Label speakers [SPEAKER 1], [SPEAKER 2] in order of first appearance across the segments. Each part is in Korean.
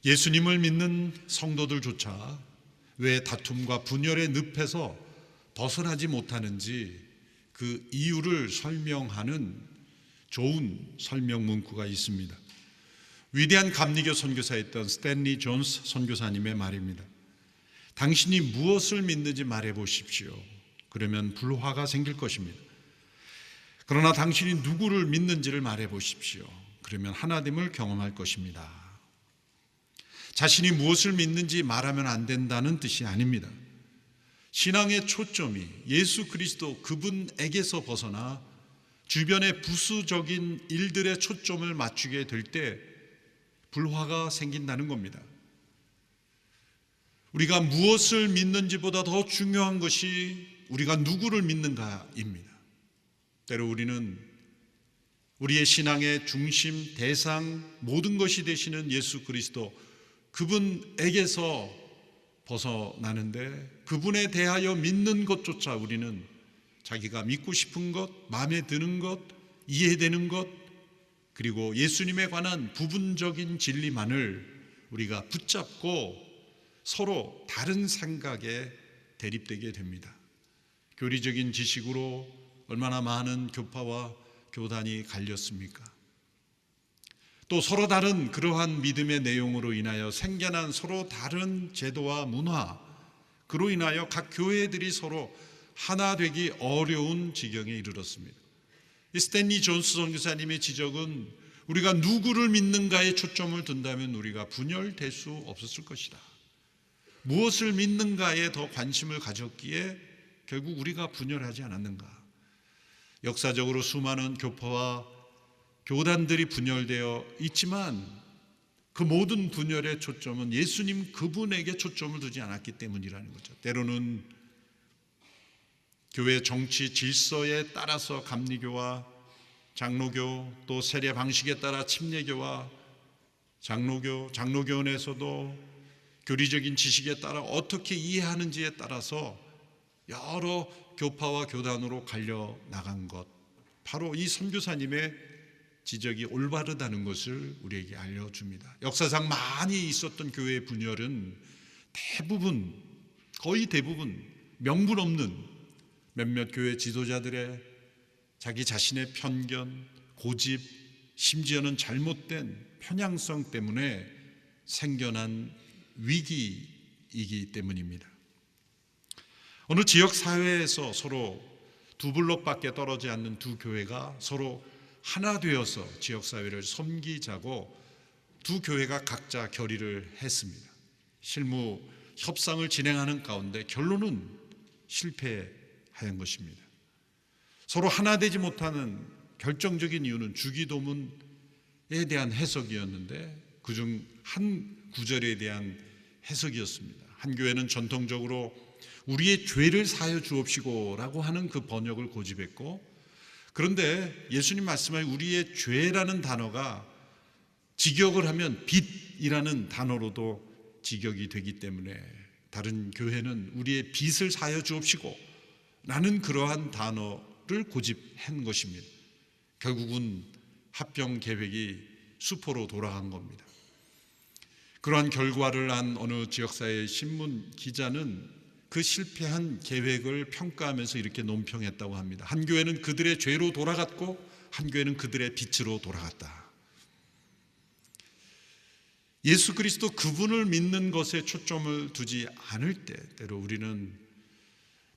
[SPEAKER 1] 예수님을 믿는 성도들조차 왜 다툼과 분열의 늪에서 벗어나지 못하는지 그 이유를 설명하는 좋은 설명 문구가 있습니다. 위대한 감리교 선교사였던 스탠리 존스 선교사님의 말입니다. 당신이 무엇을 믿는지 말해보십시오. 그러면 불화가 생길 것입니다. 그러나 당신이 누구를 믿는지를 말해보십시오. 그러면 하나됨을 경험할 것입니다. 자신이 무엇을 믿는지 말하면 안 된다는 뜻이 아닙니다. 신앙의 초점이 예수 그리스도 그분에게서 벗어나 주변의 부수적인 일들에 초점을 맞추게 될 때 불화가 생긴다는 겁니다. 우리가 무엇을 믿는지보다 더 중요한 것이 우리가 누구를 믿는가입니다. 때로 우리는 우리의 신앙의 중심, 대상, 모든 것이 되시는 예수 그리스도 그분에게서 벗어나는데 그분에 대하여 믿는 것조차 우리는 자기가 믿고 싶은 것, 마음에 드는 것, 이해되는 것, 그리고 예수님에 관한 부분적인 진리만을 우리가 붙잡고 서로 다른 생각에 대립되게 됩니다. 교리적인 지식으로 얼마나 많은 교파와 교단이 갈렸습니까? 또 서로 다른 그러한 믿음의 내용으로 인하여 생겨난 서로 다른 제도와 문화, 그로 인하여 각 교회들이 서로 하나 되기 어려운 지경에 이르렀습니다. 이 스탠리 존스 선교사님의 지적은 우리가 누구를 믿는가에 초점을 둔다면 우리가 분열될 수 없었을 것이다. 무엇을 믿는가에 더 관심을 가졌기에 결국 우리가 분열하지 않았는가. 역사적으로 수많은 교파와 교단들이 분열되어 있지만 그 모든 분열의 초점은 예수님 그분에게 초점을 두지 않았기 때문이라는 거죠. 때로는 교회 정치 질서에 따라서 감리교와 장로교, 또 세례 방식에 따라 침례교와 장로교원에서도 교리적인 지식에 따라 어떻게 이해하는지에 따라서 여러 교파와 교단으로 갈려 나간 것, 바로 이 선교사님의 지적이 올바르다는 것을 우리에게 알려줍니다. 역사상 많이 있었던 교회의 분열은 대부분, 거의 대부분 명분 없는 몇몇 교회 지도자들의 자기 자신의 편견, 고집, 심지어는 잘못된 편향성 때문에 생겨난 위기이기 때문입니다. 어느 지역 사회에서 서로 두 블록밖에 떨어지지 않는 두 교회가 서로 하나 되어서 지역 사회를 섬기자고 두 교회가 각자 결의를 했습니다. 실무 협상을 진행하는 가운데 결론은 실패한 것입니다. 서로 하나 되지 못하는 결정적인 이유는 주기도문에 대한 해석이었는데 그중 한 구절에 대한 해석이었습니다. 한 교회는 전통적으로 우리의 죄를 사하여 주옵시고 라고 하는 그 번역을 고집했고, 그런데 예수님 말씀하신 우리의 죄라는 단어가 직역을 하면 빚이라는 단어로도 직역이 되기 때문에 다른 교회는 우리의 빚을 사하여 주옵시고 라는 그러한 단어를 고집한 것입니다. 결국은 합병 계획이 수포로 돌아간 겁니다. 그러한 결과를 안 어느 지역사회 신문 기자는 그 실패한 계획을 평가하면서 이렇게 논평했다고 합니다. 한 교회는 그들의 죄로 돌아갔고 한 교회는 그들의 빛으로 돌아갔다. 예수 그리스도 그분을 믿는 것에 초점을 두지 않을 때 때로 우리는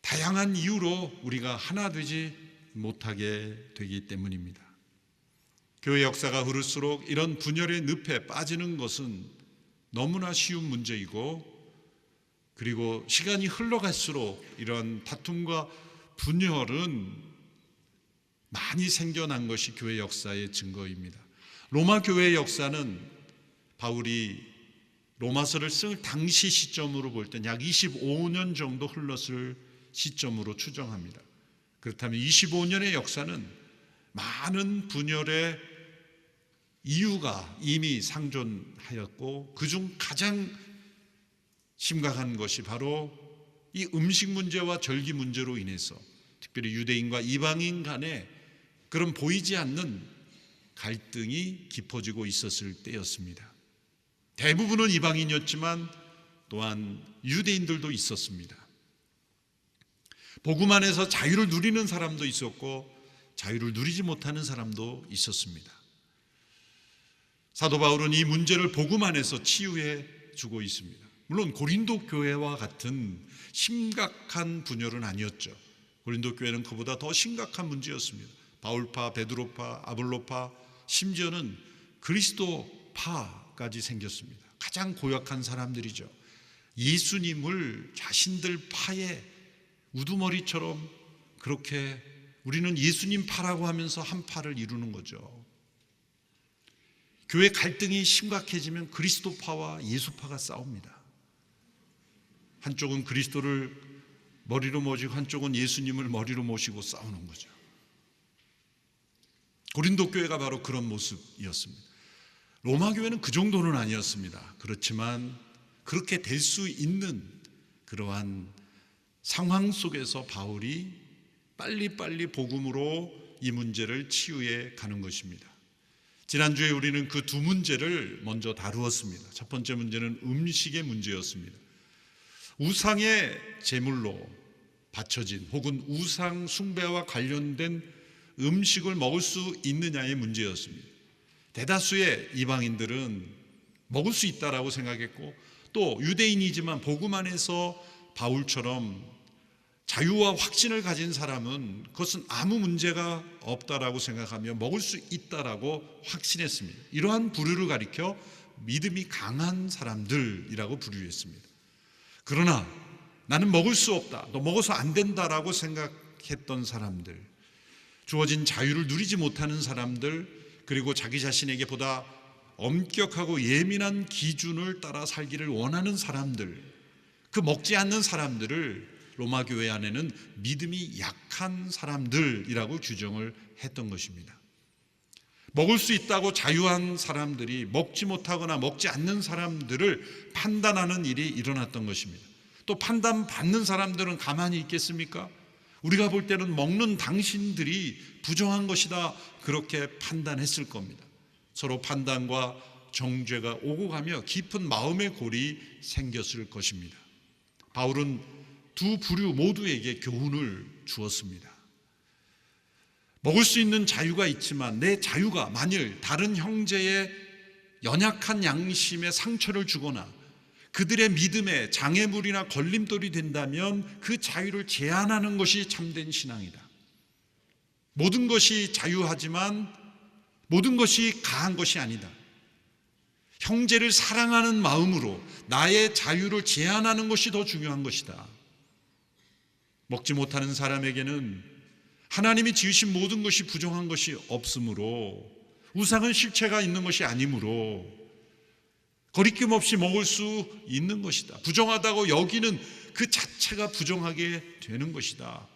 [SPEAKER 1] 다양한 이유로 우리가 하나 되지 못하게 되기 때문입니다. 교회 역사가 흐를수록 이런 분열의 늪에 빠지는 것은 너무나 쉬운 문제이고, 그리고 시간이 흘러갈수록 이런 다툼과 분열은 많이 생겨난 것이 교회 역사의 증거입니다. 로마 교회의 역사는 바울이 로마서를 쓸 당시 시점으로 볼 땐 약 25년 정도 흘렀을 시점으로 추정합니다. 그렇다면 25년의 역사는 많은 분열의 이유가 이미 상존하였고, 그중 가장 심각한 것이 바로 이 음식 문제와 절기 문제로 인해서 특별히 유대인과 이방인 간에 그런 보이지 않는 갈등이 깊어지고 있었을 때였습니다. 대부분은 이방인이었지만 또한 유대인들도 있었습니다. 복음 안에서 자유를 누리는 사람도 있었고 자유를 누리지 못하는 사람도 있었습니다. 사도 바울은 이 문제를 복음 안에서 치유해 주고 있습니다. 물론 고린도 교회와 같은 심각한 분열은 아니었죠. 고린도 교회는 그보다 더 심각한 문제였습니다. 바울파, 베드로파, 아볼로파, 심지어는 그리스도파까지 생겼습니다. 가장 고약한 사람들이죠. 예수님을 자신들 파의 우두머리처럼 그렇게 우리는 예수님 파라고 하면서 한 파를 이루는 거죠. 교회 갈등이 심각해지면 그리스도파와 예수파가 싸웁니다. 한쪽은 그리스도를 머리로 모시고 한쪽은 예수님을 머리로 모시고 싸우는 거죠. 고린도 교회가 바로 그런 모습이었습니다. 로마 교회는 그 정도는 아니었습니다. 그렇지만 그렇게 될 수 있는 그러한 상황 속에서 바울이 빨리빨리 복음으로 이 문제를 치유해 가는 것입니다. 지난주에 우리는 그 두 문제를 먼저 다루었습니다. 첫 번째 문제는 음식의 문제였습니다. 우상의 제물로 바쳐진 혹은 우상 숭배와 관련된 음식을 먹을 수 있느냐의 문제였습니다. 대다수의 이방인들은 먹을 수 있다라고 생각했고 또 유대인이지만 복음 안에서 바울처럼 자유와 확신을 가진 사람은 그것은 아무 문제가 없다라고 생각하며 먹을 수 있다라고 확신했습니다. 이러한 부류를 가리켜 믿음이 강한 사람들이라고 부류했습니다. 그러나 나는 먹을 수 없다, 너 먹어서 안 된다라고 생각했던 사람들, 주어진 자유를 누리지 못하는 사람들, 그리고 자기 자신에게 보다 엄격하고 예민한 기준을 따라 살기를 원하는 사람들, 그 먹지 않는 사람들을 로마 교회 안에는 믿음이 약한 사람들이라고 규정을 했던 것입니다. 먹을 수 있다고 자유한 사람들이 먹지 못하거나 먹지 않는 사람들을 판단하는 일이 일어났던 것입니다. 또 판단받는 사람들은 가만히 있겠습니까? 우리가 볼 때는 먹는 당신들이 부정한 것이다, 그렇게 판단했을 겁니다. 서로 판단과 정죄가 오고 가며 깊은 마음의 골이 생겼을 것입니다. 바울은 두 부류 모두에게 교훈을 주었습니다. 먹을 수 있는 자유가 있지만 내 자유가 만일 다른 형제의 연약한 양심에 상처를 주거나 그들의 믿음에 장애물이나 걸림돌이 된다면 그 자유를 제한하는 것이 참된 신앙이다. 모든 것이 자유하지만 모든 것이 가한 것이 아니다. 형제를 사랑하는 마음으로 나의 자유를 제한하는 것이 더 중요한 것이다. 먹지 못하는 사람에게는 하나님이 지으신 모든 것이 부정한 것이 없으므로, 우상은 실체가 있는 것이 아니므로 거리낌 없이 먹을 수 있는 것이다. 부정하다고 여기는 그 자체가 부정하게 되는 것이다.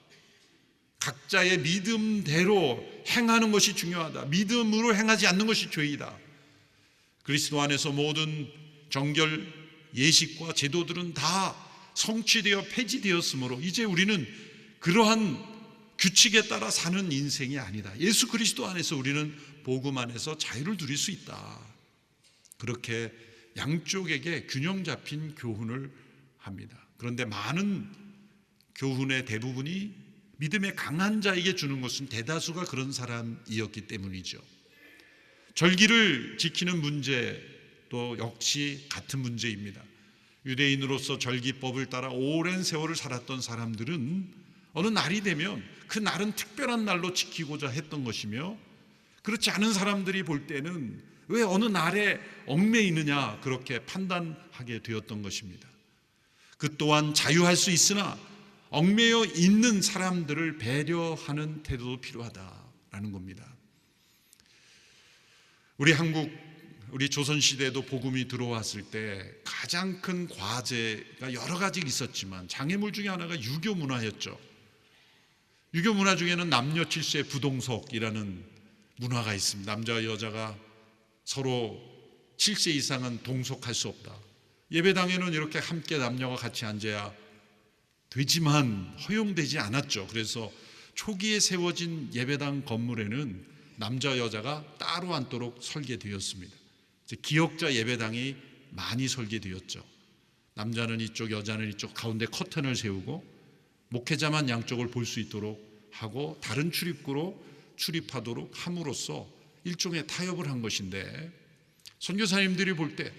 [SPEAKER 1] 각자의 믿음대로 행하는 것이 중요하다. 믿음으로 행하지 않는 것이 죄이다. 그리스도 안에서 모든 정결 예식과 제도들은 다 성취되어 폐지되었으므로 이제 우리는 그러한 규칙에 따라 사는 인생이 아니다. 예수 그리스도 안에서 우리는 복음 안에서 자유를 누릴 수 있다. 그렇게 양쪽에게 균형 잡힌 교훈을 합니다. 그런데 많은 교훈의 대부분이 믿음의 강한 자에게 주는 것은 대다수가 그런 사람이었기 때문이죠. 절기를 지키는 문제도 역시 같은 문제입니다. 유대인으로서 절기법을 따라 오랜 세월을 살았던 사람들은 어느 날이 되면 그 날은 특별한 날로 지키고자 했던 것이며, 그렇지 않은 사람들이 볼 때는 왜 어느 날에 얽매이느냐 그렇게 판단하게 되었던 것입니다. 그 또한 자유할 수 있으나 얽매여 있는 사람들을 배려하는 태도도 필요하다라는 겁니다. 우리 조선시대에도 복음이 들어왔을 때 가장 큰 과제가 여러 가지 있었지만 장애물 중에 하나가 유교 문화였죠. 유교 문화 중에는 남녀 칠수의 부동석이라는 문화가 있습니다. 남자와 여자가 서로 7세 이상은 동석할 수 없다. 예배당에는 이렇게 함께 남녀가 같이 앉아야 되지만 허용되지 않았죠. 그래서 초기에 세워진 예배당 건물에는 남자 여자가 따로 앉도록 설계되었습니다. 기역자 예배당이 많이 설계되었죠. 남자는 이쪽, 여자는 이쪽, 가운데 커튼을 세우고 목회자만 양쪽을 볼 수 있도록 하고 다른 출입구로 출입하도록 함으로써 일종의 타협을 한 것인데, 선교사님들이 볼 때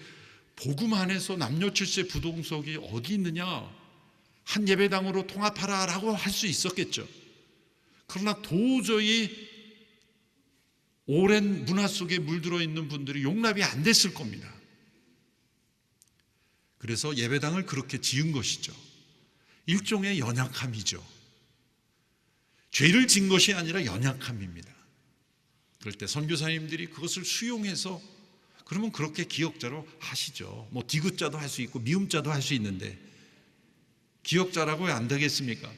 [SPEAKER 1] 복음 안에서 남녀 칠세 부동석이 어디 있느냐, 한 예배당으로 통합하라라고 할 수 있었겠죠. 그러나 도저히 오랜 문화 속에 물들어 있는 분들이 용납이 안 됐을 겁니다. 그래서 예배당을 그렇게 지은 것이죠. 일종의 연약함이죠. 죄를 진 것이 아니라 연약함입니다. 그럴 때 선교사님들이 그것을 수용해서 그러면 그렇게 기역자로 하시죠. 뭐 디귿자도 할 수 있고 미음자도 할 수 있는데 기역자라고 왜 안 되겠습니까?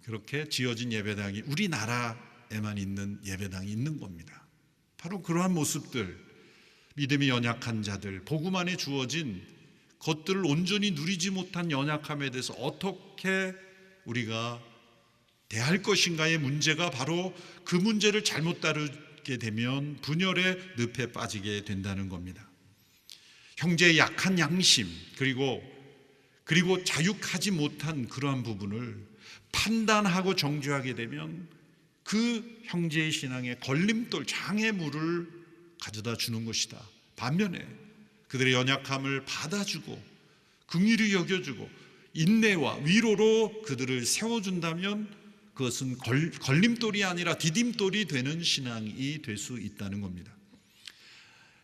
[SPEAKER 1] 그렇게 지어진 예배당이 우리나라에만 있는 예배당이 있는 겁니다. 바로 그러한 모습들, 믿음이 연약한 자들, 복음 안에 주어진 것들을 온전히 누리지 못한 연약함에 대해서 어떻게 우리가 대할 것인가의 문제가 바로 그 문제를 잘못 다루게 되면 분열의 늪에 빠지게 된다는 겁니다. 형제의 약한 양심 그리고 자육하지 못한 그러한 부분을 판단하고 정죄하게 되면 그 형제의 신앙에 걸림돌, 장애물을 가져다 주는 것이다. 반면에 그들의 연약함을 받아주고 긍휼히 여겨주고 인내와 위로로 그들을 세워준다면 그것은 걸림돌이 아니라 디딤돌이 되는 신앙이 될 수 있다는 겁니다.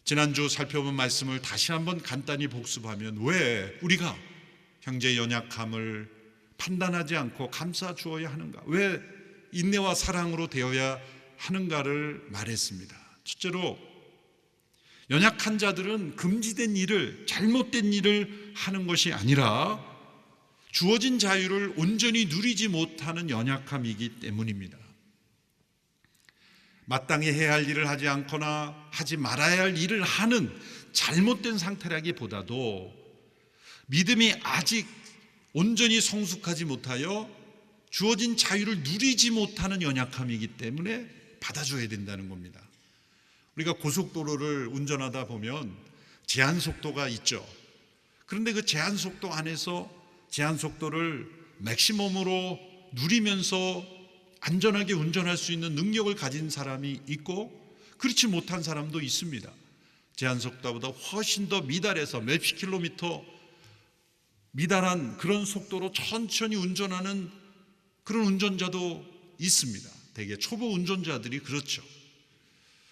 [SPEAKER 1] 지난주 살펴본 말씀을 다시 한번 간단히 복습하면 왜 우리가 형제의 연약함을 판단하지 않고 감싸 주어야 하는가, 왜 인내와 사랑으로 되어야 하는가를 말했습니다. 첫째로 연약한 자들은 금지된 일을, 잘못된 일을 하는 것이 아니라 주어진 자유를 온전히 누리지 못하는 연약함이기 때문입니다. 마땅히 해야 할 일을 하지 않거나 하지 말아야 할 일을 하는 잘못된 상태라기보다도 믿음이 아직 온전히 성숙하지 못하여 주어진 자유를 누리지 못하는 연약함이기 때문에 받아줘야 된다는 겁니다. 우리가 고속도로를 운전하다 보면 제한 속도가 있죠. 그런데 그 제한 속도 안에서 제한 속도를 맥시멈으로 누리면서 안전하게 운전할 수 있는 능력을 가진 사람이 있고 그렇지 못한 사람도 있습니다. 제한 속도보다 훨씬 더 미달해서 몇십 킬로미터 미달한 그런 속도로 천천히 운전하는 그런 운전자도 있습니다. 대개 초보 운전자들이 그렇죠.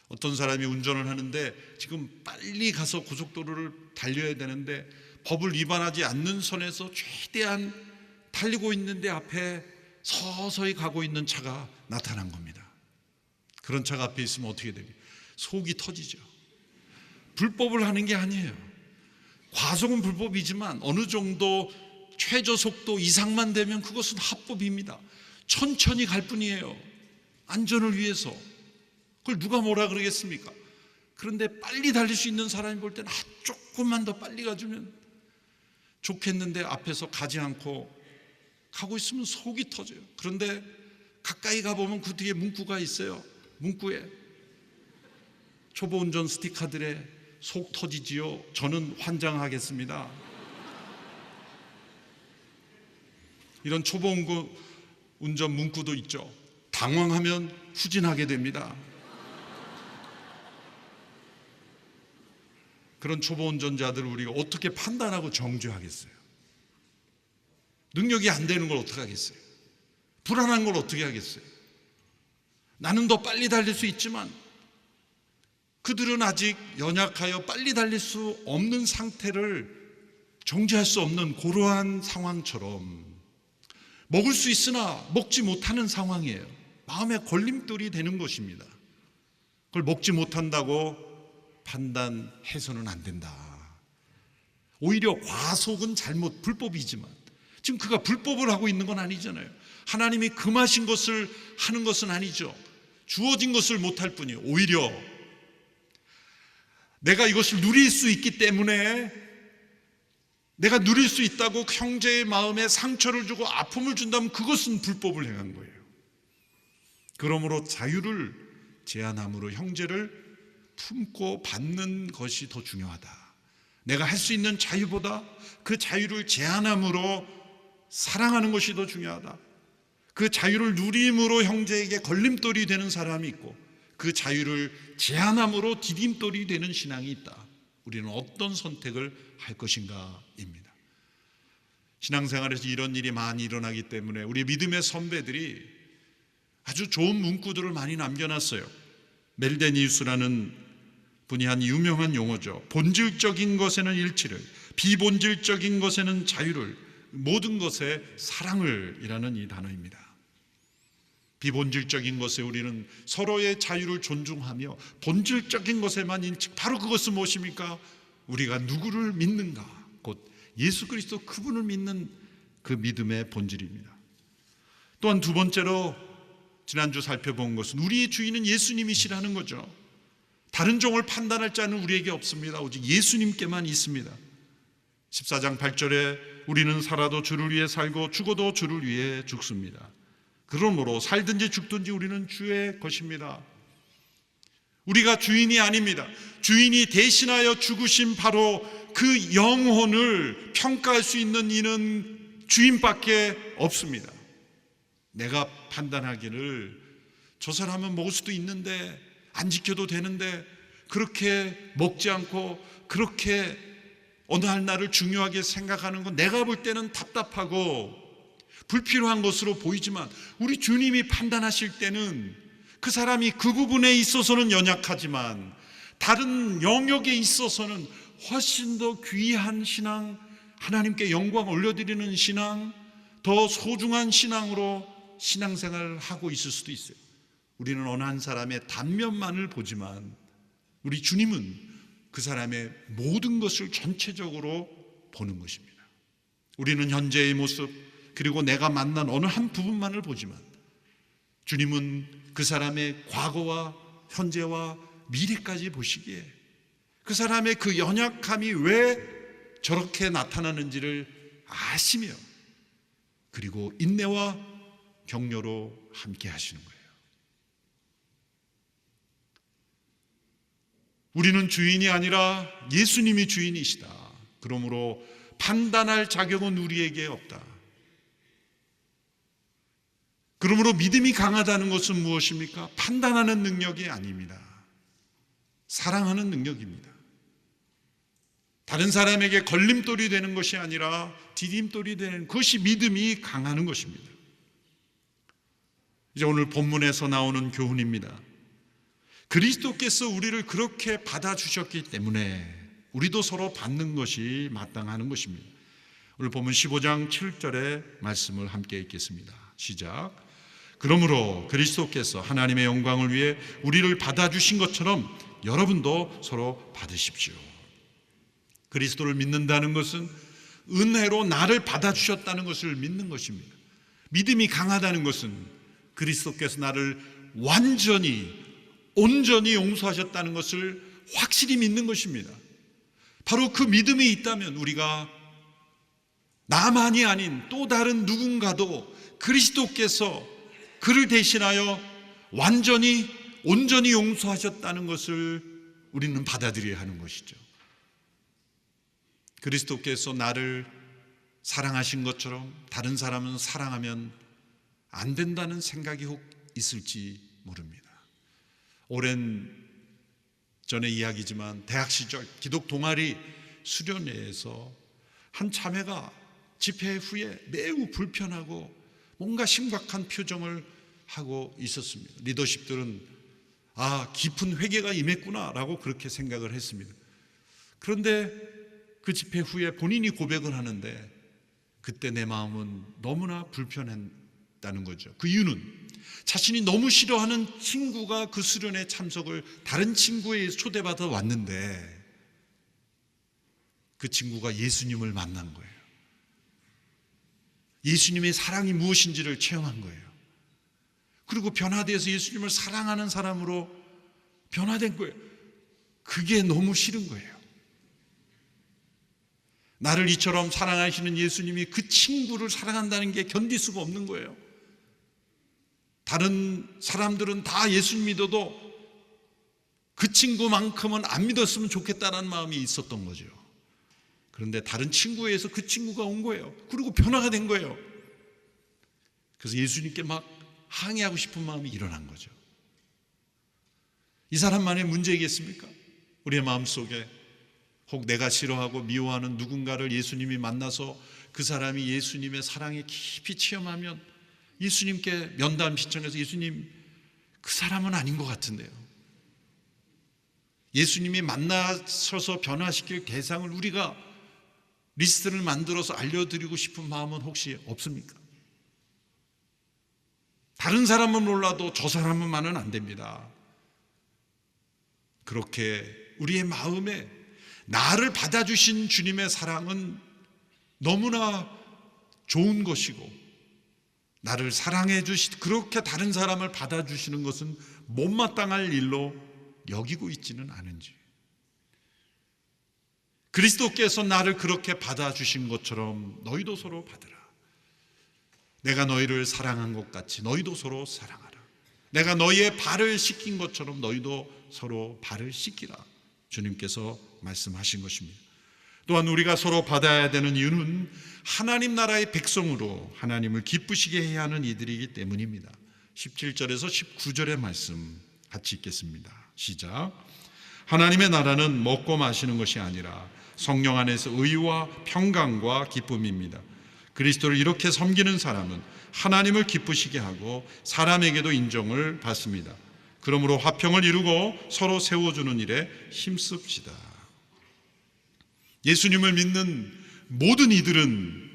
[SPEAKER 1] 어떤 사람이 운전을 하는데 지금 빨리 가서 고속도로를 달려야 되는데 법을 위반하지 않는 선에서 최대한 달리고 있는데 앞에 서서히 가고 있는 차가 나타난 겁니다. 그런 차가 앞에 있으면 어떻게 됩니까? 속이 터지죠. 불법을 하는 게 아니에요. 과속은 불법이지만 어느 정도 최저 속도 이상만 되면 그것은 합법입니다. 천천히 갈 뿐이에요. 안전을 위해서. 그걸 누가 뭐라 그러겠습니까? 그런데 빨리 달릴 수 있는 사람이 볼 때는 조금만 더 빨리 가주면 좋겠는데 앞에서 가지 않고 가고 있으면 속이 터져요. 그런데 가까이 가보면 그 뒤에 문구가 있어요. 문구에 초보 운전 스티커들의 속 터지지요. 저는 환장하겠습니다. 이런 초보 운전 문구도 있죠. 당황하면 후진하게 됩니다. 그런 초보 운전자들을 우리가 어떻게 판단하고 정죄하겠어요? 능력이 안 되는 걸 어떻게 하겠어요? 불안한 걸 어떻게 하겠어요? 나는 더 빨리 달릴 수 있지만 그들은 아직 연약하여 빨리 달릴 수 없는 상태를 정죄할 수 없는 그러한 상황처럼 먹을 수 있으나 먹지 못하는 상황이에요. 마음에 걸림돌이 되는 것입니다. 그걸 먹지 못한다고 판단해서는 안 된다. 오히려 과속은 불법이지만 지금 그가 불법을 하고 있는 건 아니잖아요. 하나님이 금하신 것을 하는 것은 아니죠. 주어진 것을 못할 뿐이에요. 오히려 내가 이것을 누릴 수 있기 때문에 내가 누릴 수 있다고 형제의 마음에 상처를 주고 아픔을 준다면 그것은 불법을 행한 거예요. 그러므로 자유를 제한함으로 형제를 품고 받는 것이 더 중요하다. 내가 할 수 있는 자유보다 그 자유를 제한함으로 사랑하는 것이 더 중요하다. 그 자유를 누림으로 형제에게 걸림돌이 되는 사람이 있고 그 자유를 제한함으로 디딤돌이 되는 신앙이 있다. 우리는 어떤 선택을 할 것인가입니다. 신앙생활에서 이런 일이 많이 일어나기 때문에 우리 믿음의 선배들이 아주 좋은 문구들을 많이 남겨놨어요. 멜데니우스라는 분이 한 유명한 용어죠. 본질적인 것에는 일치를, 비본질적인 것에는 자유를, 모든 것에 사랑을 이라는 이 단어입니다. 비본질적인 것에 우리는 서로의 자유를 존중하며 본질적인 것에만 인치, 바로 그것은 무엇입니까? 우리가 누구를 믿는가, 곧 예수 그리스도 그분을 믿는 그 믿음의 본질입니다. 또한 두 번째로 지난주 살펴본 것은 우리의 주인은 예수님이시라는 거죠. 다른 종을 판단할 자는 우리에게 없습니다. 오직 예수님께만 있습니다. 14장 8절에 우리는 살아도 주를 위해 살고 죽어도 주를 위해 죽습니다. 그러므로 살든지 죽든지 우리는 주의 것입니다. 우리가 주인이 아닙니다. 주인이 대신하여 죽으신 바로 그 영혼을 평가할 수 있는 이는 주인밖에 없습니다. 내가 판단하기를 저 사람은 먹을 수도 있는데 안 지켜도 되는데 그렇게 먹지 않고 그렇게 어느 한 날을 중요하게 생각하는 건 내가 볼 때는 답답하고 불필요한 것으로 보이지만 우리 주님이 판단하실 때는 그 사람이 그 부분에 있어서는 연약하지만 다른 영역에 있어서는 훨씬 더 귀한 신앙, 하나님께 영광 올려드리는 신앙, 더 소중한 신앙으로 신앙생활을 하고 있을 수도 있어요. 우리는 어느 한 사람의 단면만을 보지만 우리 주님은 그 사람의 모든 것을 전체적으로 보는 것입니다. 우리는 현재의 모습 그리고 내가 만난 어느 한 부분만을 보지만 주님은 그 사람의 과거와 현재와 미래까지 보시기에 그 사람의 그 연약함이 왜 저렇게 나타나는지를 아시며 그리고 인내와 격려로 함께 하시는 거예요. 우리는 주인이 아니라 예수님이 주인이시다. 그러므로 판단할 자격은 우리에게 없다. 그러므로 믿음이 강하다는 것은 무엇입니까? 판단하는 능력이 아닙니다. 사랑하는 능력입니다. 다른 사람에게 걸림돌이 되는 것이 아니라 디딤돌이 되는 그것이 믿음이 강하는 것입니다. 이제 오늘 본문에서 나오는 교훈입니다. 그리스도께서 우리를 그렇게 받아주셨기 때문에 우리도 서로 받는 것이 마땅하는 것입니다. 오늘 본문 15장 7절의 말씀을 함께 읽겠습니다. 시작. 그러므로 그리스도께서 하나님의 영광을 위해 우리를 받아주신 것처럼 여러분도 서로 받으십시오. 그리스도를 믿는다는 것은 은혜로 나를 받아주셨다는 것을 믿는 것입니다. 믿음이 강하다는 것은 그리스도께서 나를 완전히 온전히 용서하셨다는 것을 확실히 믿는 것입니다. 바로 그 믿음이 있다면 우리가 나만이 아닌 또 다른 누군가도 그리스도께서 그를 대신하여 완전히 온전히 용서하셨다는 것을 우리는 받아들여야 하는 것이죠. 그리스도께서 나를 사랑하신 것처럼 다른 사람은 사랑하면 안 된다는 생각이 혹 있을지 모릅니다. 오랜 전의 이야기지만 대학 시절 기독 동아리 수련회에서 한 자매가 집회 후에 매우 불편하고 뭔가 심각한 표정을 하고 있었습니다. 리더십들은 깊은 회개가 임했구나 라고 그렇게 생각을 했습니다. 그런데 그 집회 후에 본인이 고백을 하는데 그때 내 마음은 너무나 불편했다는 거죠. 그 이유는 자신이 너무 싫어하는 친구가 그 수련회 참석을 다른 친구에 의해서 초대받아 왔는데 그 친구가 예수님을 만난 거예요. 예수님의 사랑이 무엇인지를 체험한 거예요. 그리고 변화되어서 예수님을 사랑하는 사람으로 변화된 거예요. 그게 너무 싫은 거예요. 나를 이처럼 사랑하시는 예수님이 그 친구를 사랑한다는 게 견딜 수가 없는 거예요. 다른 사람들은 다 예수 믿어도 그 친구만큼은 안 믿었으면 좋겠다는 마음이 있었던 거죠. 그런데 다른 친구에 의해서 그 친구가 온 거예요. 그리고 변화가 된 거예요. 그래서 예수님께 막 항의하고 싶은 마음이 일어난 거죠. 이 사람만의 문제이겠습니까? 우리의 마음속에 혹 내가 싫어하고 미워하는 누군가를 예수님이 만나서 그 사람이 예수님의 사랑에 깊이 체험하면 예수님께 면담 신청해서 예수님, 그 사람은 아닌 것 같은데요. 예수님이 만나셔서 변화시킬 대상을 우리가 리스트를 만들어서 알려드리고 싶은 마음은 혹시 없습니까? 다른 사람은 몰라도 저 사람만은 안 됩니다. 그렇게 우리의 마음에 나를 받아주신 주님의 사랑은 너무나 좋은 것이고, 나를 사랑해 그렇게 다른 사람을 받아주시는 것은 못마땅할 일로 여기고 있지는 않은지, 그리스도께서 나를 그렇게 받아주신 것처럼 너희도 서로 받으라. 내가 너희를 사랑한 것 같이 너희도 서로 사랑하라. 내가 너희의 발을 씻긴 것처럼 너희도 서로 발을 씻기라. 주님께서 말씀하신 것입니다. 또한 우리가 서로 받아야 되는 이유는 하나님 나라의 백성으로 하나님을 기쁘시게 해야 하는 이들이기 때문입니다. 17절에서 19절의 말씀 같이 읽겠습니다. 시작. 하나님의 나라는 먹고 마시는 것이 아니라 성령 안에서 의와 평강과 기쁨입니다. 그리스도를 이렇게 섬기는 사람은 하나님을 기쁘시게 하고 사람에게도 인정을 받습니다. 그러므로 화평을 이루고 서로 세워주는 일에 힘씁시다. 예수님을 믿는 모든 이들은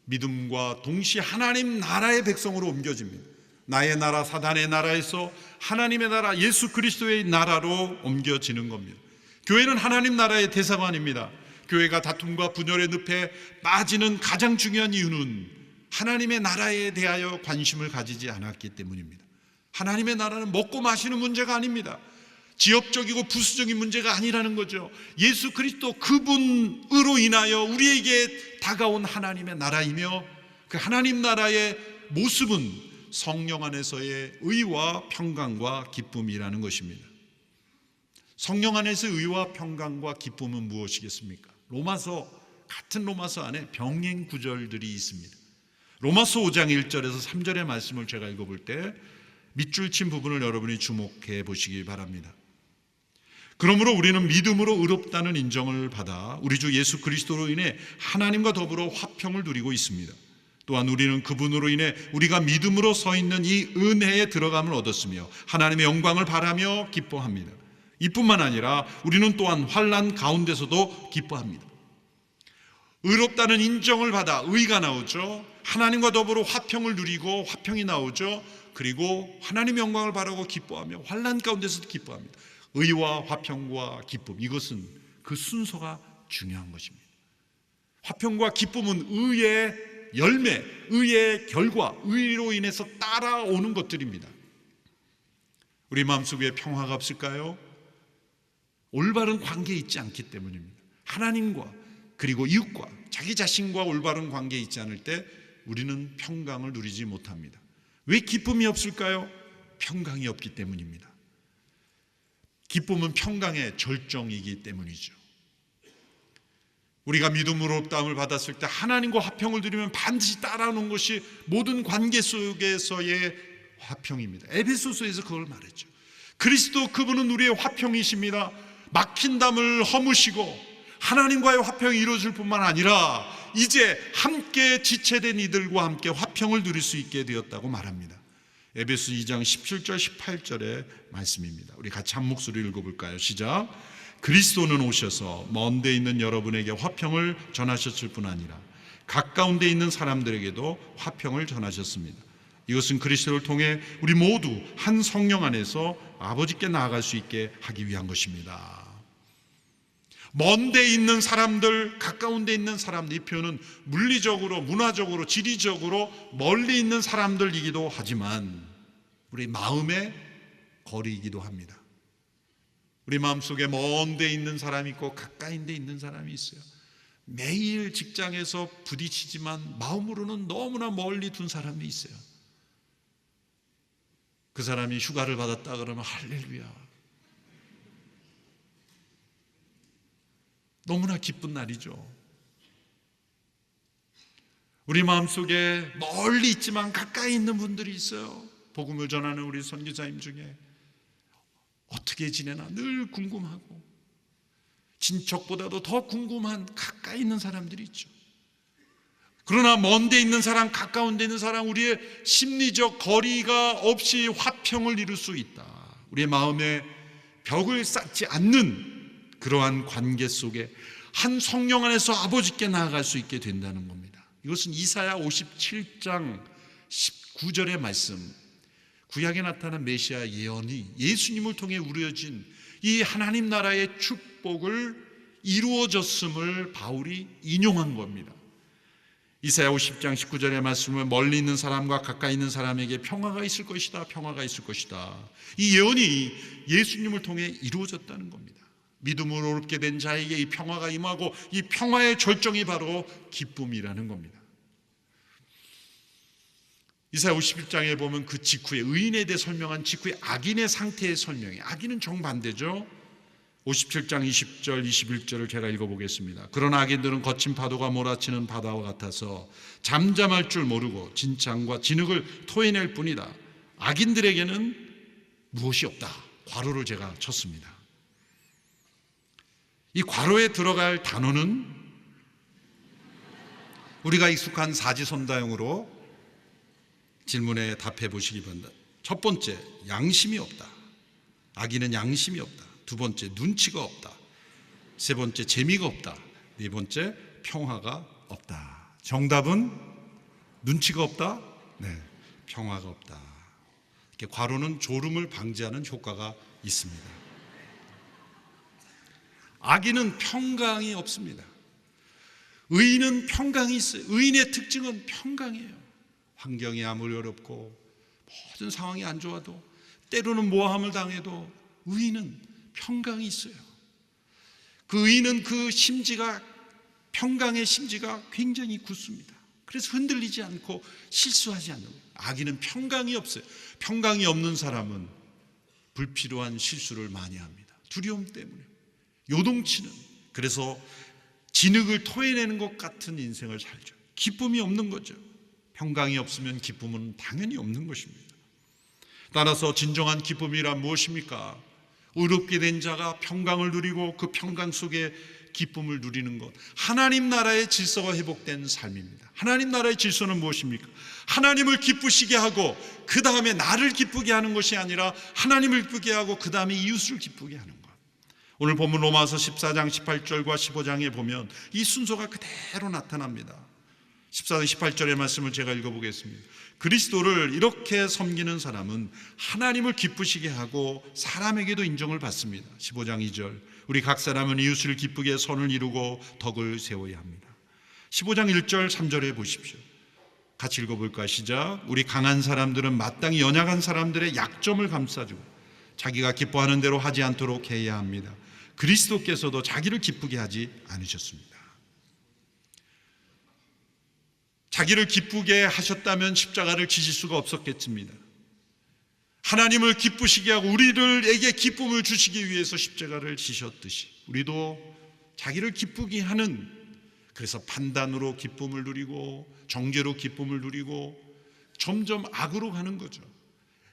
[SPEAKER 1] 믿음과 동시에 하나님 나라의 백성으로 옮겨집니다. 나의 나라, 사단의 나라에서 하나님의 나라, 예수 그리스도의 나라로 옮겨지는 겁니다. 교회는 하나님 나라의 대사관입니다. 교회가 다툼과 분열의 늪에 빠지는 가장 중요한 이유는 하나님의 나라에 대하여 관심을 가지지 않았기 때문입니다. 하나님의 나라는 먹고 마시는 문제가 아닙니다. 지역적이고 부수적인 문제가 아니라는 거죠. 예수 그리스도 그분으로 인하여 우리에게 다가온 하나님의 나라이며, 그 하나님 나라의 모습은 성령 안에서의 의와 평강과 기쁨이라는 것입니다. 성령 안에서의 의와 평강과 기쁨은 무엇이겠습니까? 같은 로마서 안에 병행 구절들이 있습니다. 로마서 5장 1절에서 3절의 말씀을 제가 읽어볼 때 밑줄 친 부분을 여러분이 주목해 보시기 바랍니다. 그러므로 우리는 믿음으로 의롭다는 인정을 받아 우리 주 예수 그리스도로 인해 하나님과 더불어 화평을 누리고 있습니다. 또한 우리는 그분으로 인해 우리가 믿음으로 서 있는 이 은혜에 들어감을 얻었으며 하나님의 영광을 바라며 기뻐합니다. 이뿐만 아니라 우리는 또한 환난 가운데서도 기뻐합니다. 의롭다는 인정을 받아 의가 나오죠. 하나님과 더불어 화평을 누리고 화평이 나오죠. 그리고 하나님의 영광을 바라고 기뻐하며 환난 가운데서도 기뻐합니다. 의와 화평과 기쁨, 이것은 그 순서가 중요한 것입니다. 화평과 기쁨은 의의 열매, 의의 결과, 의로 인해서 따라오는 것들입니다. 우리 마음속에 평화가 없을까요? 올바른 관계에 있지 않기 때문입니다. 하나님과 그리고 이웃과 자기 자신과 올바른 관계에 있지 않을 때 우리는 평강을 누리지 못합니다. 왜 기쁨이 없을까요? 평강이 없기 때문입니다. 기쁨은 평강의 절정이기 때문이죠. 우리가 믿음으로 의롭다함을 받았을 때 하나님과 화평을 누리면 반드시 따라오는 것이 모든 관계 속에서의 화평입니다. 에베소서에서 그걸 말했죠. 그리스도 그분은 우리의 화평이십니다. 막힌 담을 허무시고 하나님과의 화평이 이루어질 뿐만 아니라 이제 함께 지체된 이들과 함께 화평을 누릴 수 있게 되었다고 말합니다. 에베소 2장 17절 18절의 말씀입니다. 우리 같이 한 목소리 읽어볼까요? 시작. 그리스도는 오셔서 먼 데 있는 여러분에게 화평을 전하셨을 뿐 아니라 가까운 데 있는 사람들에게도 화평을 전하셨습니다. 이것은 그리스도를 통해 우리 모두 한 성령 안에서 아버지께 나아갈 수 있게 하기 위한 것입니다. 먼 데 있는 사람들, 가까운 데 있는 사람들, 이 표현은 물리적으로, 문화적으로, 지리적으로 멀리 있는 사람들이기도 하지만 우리 마음의 거리이기도 합니다. 우리 마음속에 먼 데 있는 사람이 있고 가까이 데 있는 사람이 있어요. 매일 직장에서 부딪히지만 마음으로는 너무나 멀리 둔 사람이 있어요. 그 사람이 휴가를 받았다 그러면 할렐루야, 너무나 기쁜 날이죠. 우리 마음속에 멀리 있지만 가까이 있는 분들이 있어요. 복음을 전하는 우리 선교사님 중에 어떻게 지내나 늘 궁금하고 친척보다도 더 궁금한 가까이 있는 사람들이 있죠. 그러나 먼데 있는 사람, 가까운 데 있는 사람, 우리의 심리적 거리가 없이 화평을 이룰 수 있다. 우리의 마음에 벽을 쌓지 않는 그러한 관계 속에 한 성령 안에서 아버지께 나아갈 수 있게 된다는 겁니다. 이것은 이사야 57장 19절의 말씀, 구약에 나타난 메시아 예언이 예수님을 통해 우려진 이 하나님 나라의 축복을 이루어졌음을 바울이 인용한 겁니다. 이사야 50장 19절의 말씀은 멀리 있는 사람과 가까이 있는 사람에게 평화가 있을 것이다, 평화가 있을 것이다. 이 예언이 예수님을 통해 이루어졌다는 겁니다. 믿음으로 옳게 된 자에게 이 평화가 임하고 이 평화의 절정이 바로 기쁨이라는 겁니다. 이사야 51장에 보면 그 직후에 의인에 대해 설명한 직후에 악인의 상태의 설명이, 악인은 정반대죠. 57장 20절 21절을 제가 읽어보겠습니다. 그러나 악인들은 거친 파도가 몰아치는 바다와 같아서 잠잠할 줄 모르고 진창과 진흙을 토해낼 뿐이다. 악인들에게는 무엇이 없다. 괄호를 제가 쳤습니다. 이 괄호에 들어갈 단어는 우리가 익숙한 사지선다형으로 질문에 답해 보시기 바랍니다. 첫 번째, 양심이 없다. 악인은 양심이 없다. 두 번째, 눈치가 없다. 세 번째, 재미가 없다. 네 번째, 평화가 없다. 정답은 눈치가 없다? 네, 평화가 없다. 이렇게 괄호는 졸음을 방지하는 효과가 있습니다. 악인은 평강이 없습니다. 의인은 평강이 있어요. 의인의 특징은 평강이에요. 환경이 아무리 어렵고 모든 상황이 안 좋아도 때로는 모함을 당해도 의인은 평강이 있어요. 그 의인은 그 심지가, 평강의 심지가 굉장히 굳습니다. 그래서 흔들리지 않고 실수하지 않는 거예요. 악인은 평강이 없어요. 평강이 없는 사람은 불필요한 실수를 많이 합니다. 두려움 때문에 요동치는, 그래서 진흙을 토해내는 것 같은 인생을 살죠. 기쁨이 없는 거죠. 평강이 없으면 기쁨은 당연히 없는 것입니다. 따라서 진정한 기쁨이란 무엇입니까? 의롭게 된 자가 평강을 누리고 그 평강 속에 기쁨을 누리는 것, 하나님 나라의 질서가 회복된 삶입니다. 하나님 나라의 질서는 무엇입니까? 하나님을 기쁘시게 하고 그 다음에 나를 기쁘게 하는 것이 아니라 하나님을 기쁘게 하고 그 다음에 이웃을 기쁘게 하는 것. 오늘 본문 로마서 14장 18절과 15장에 보면 이 순서가 그대로 나타납니다. 14장 18절의 말씀을 제가 읽어보겠습니다. 그리스도를 이렇게 섬기는 사람은 하나님을 기쁘시게 하고 사람에게도 인정을 받습니다. 15장 2절, 우리 각 사람은 이웃을 기쁘게 선을 이루고 덕을 세워야 합니다. 15장 1절 3절에 보십시오. 같이 읽어볼까요? 시작. 우리 강한 사람들은 마땅히 연약한 사람들의 약점을 감싸주고 자기가 기뻐하는 대로 하지 않도록 해야 합니다. 그리스도께서도 자기를 기쁘게 하지 않으셨습니다. 자기를 기쁘게 하셨다면 십자가를 지실 수가 없었겠습니다. 하나님을 기쁘시게 하고 우리들에게 기쁨을 주시기 위해서 십자가를 지셨듯이 우리도 자기를 기쁘게 하는, 그래서 판단으로 기쁨을 누리고 정죄로 기쁨을 누리고 점점 악으로 가는 거죠.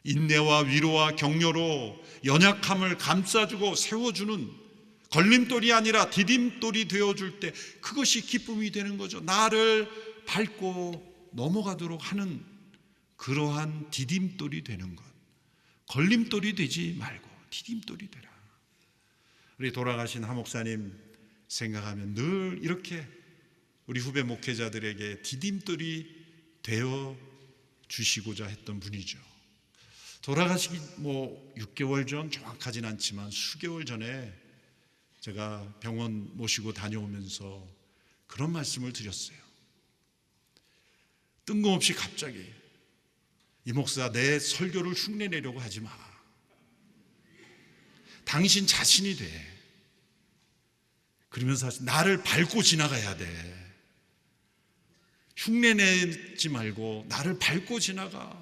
[SPEAKER 1] 인내와 위로와 격려로 연약함을 감싸주고 세워주는 걸림돌이 아니라 디딤돌이 되어줄 때 그것이 기쁨이 되는 거죠. 나를 밟고 넘어가도록 하는 그러한 디딤돌이 되는 것. 걸림돌이 되지 말고 디딤돌이 되라. 우리 돌아가신 하 목사님 생각하면 늘 이렇게 우리 후배 목회자들에게 디딤돌이 되어 주시고자 했던 분이죠. 돌아가시기 6개월 전, 정확하진 않지만 수개월 전에 제가 병원 모시고 다녀오면서 그런 말씀을 드렸어요. 뜬금없이 갑자기, 이 목사 내 설교를 흉내내려고 하지 마. 당신 자신이 돼. 그러면서 나를 밟고 지나가야 돼. 흉내내지 말고 나를 밟고 지나가.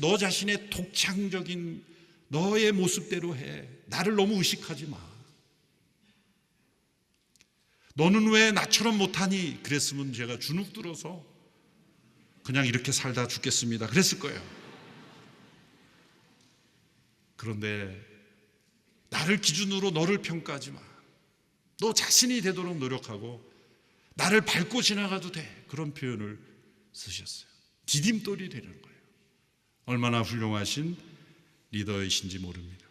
[SPEAKER 1] 너 자신의 독창적인 너의 모습대로 해. 나를 너무 의식하지 마. 너는 왜 나처럼 못하니? 그랬으면 제가 주눅 들어서 그냥 이렇게 살다 죽겠습니다 그랬을 거예요. 그런데 나를 기준으로 너를 평가하지 마. 너 자신이 되도록 노력하고 나를 밟고 지나가도 돼. 그런 표현을 쓰셨어요. 디딤돌이 되는 거예요. 얼마나 훌륭하신 리더이신지 모릅니다.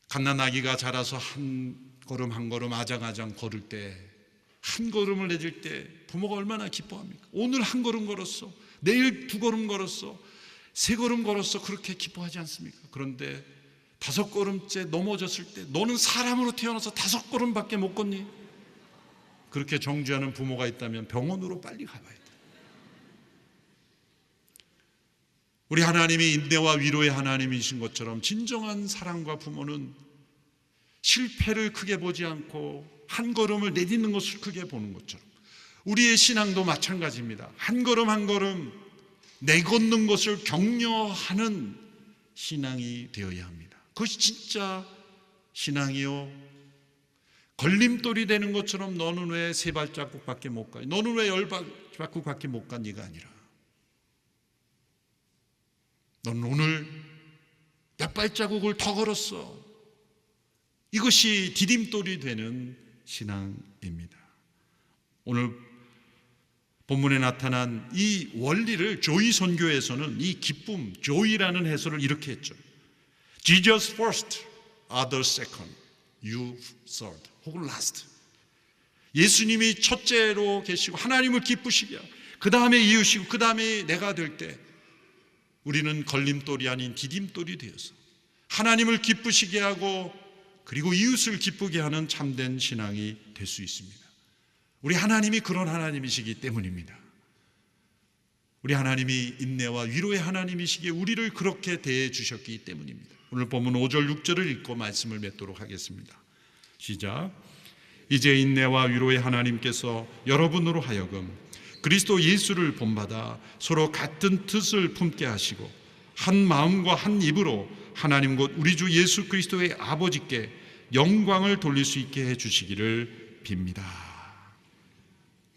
[SPEAKER 1] 갓난아기가 자라서 한 걸음 한 걸음 아장아장 걸을 때, 한 걸음을 내딜 때 부모가 얼마나 기뻐합니까? 오늘 한 걸음 걸었어, 내일 두 걸음 걸었어, 세 걸음 걸었어, 그렇게 기뻐하지 않습니까? 그런데 다섯 걸음째 넘어졌을 때 너는 사람으로 태어나서 다섯 걸음밖에 못 걷니? 그렇게 정죄하는 부모가 있다면 병원으로 빨리 가봐야 돼. 우리 하나님이 인내와 위로의 하나님이신 것처럼 진정한 사랑과 부모는 실패를 크게 보지 않고 한 걸음을 내딛는 것을 크게 보는 것처럼 우리의 신앙도 마찬가지입니다. 한 걸음 한 걸음 내걷는 것을 격려하는 신앙이 되어야 합니다. 그것이 진짜 신앙이요. 걸림돌이 되는 것처럼 너는 왜 세 발자국밖에 못 가? 너는 왜 열 발자국밖에 못 가? 네가 아니라 너는 오늘 몇 발자국을 더 걸었어. 이것이 디딤돌이 되는 신앙입니다. 오늘 본문에 나타난 이 원리를 조이 선교에서는 이 기쁨, 조이라는 해설을 이렇게 했죠. Jesus first, others second, you third, 혹은 last. 예수님이 첫째로 계시고 하나님을 기쁘시게 하고 그 다음에 이웃이고 그 다음에 내가 될 때 우리는 걸림돌이 아닌 디딤돌이 되어서 하나님을 기쁘시게 하고 그리고 이웃을 기쁘게 하는 참된 신앙이 될 수 있습니다. 우리 하나님이 그런 하나님이시기 때문입니다. 우리 하나님이 인내와 위로의 하나님이시기에 우리를 그렇게 대해 주셨기 때문입니다. 오늘 본문 5절 6절을 읽고 말씀을 맺도록 하겠습니다. 시작. 이제 인내와 위로의 하나님께서 여러분으로 하여금 그리스도 예수를 본받아 서로 같은 뜻을 품게 하시고 한 마음과 한 입으로 하나님 곧 우리 주 예수 그리스도의 아버지께 영광을 돌릴 수 있게 해주시기를 빕니다.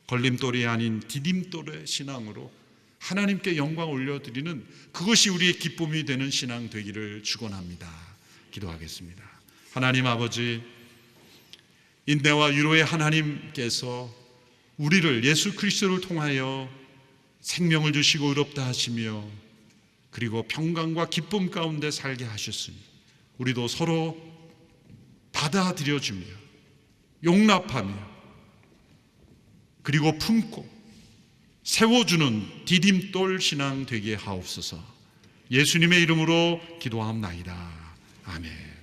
[SPEAKER 1] 걸림돌이 아닌 디딤돌의 신앙으로 하나님께 영광 올려드리는 그것이 우리의 기쁨이 되는 신앙 되기를 축원합니다. 기도하겠습니다. 하나님 아버지, 인내와 위로의 하나님께서 우리를 예수 그리스도를 통하여 생명을 주시고 의롭다 하시며 그리고 평강과 기쁨 가운데 살게 하셨으니 우리도 서로 받아들여주며 용납하며 그리고 품고 세워주는 디딤돌 신앙 되게 하옵소서. 예수님의 이름으로 기도하옵나이다. 아멘.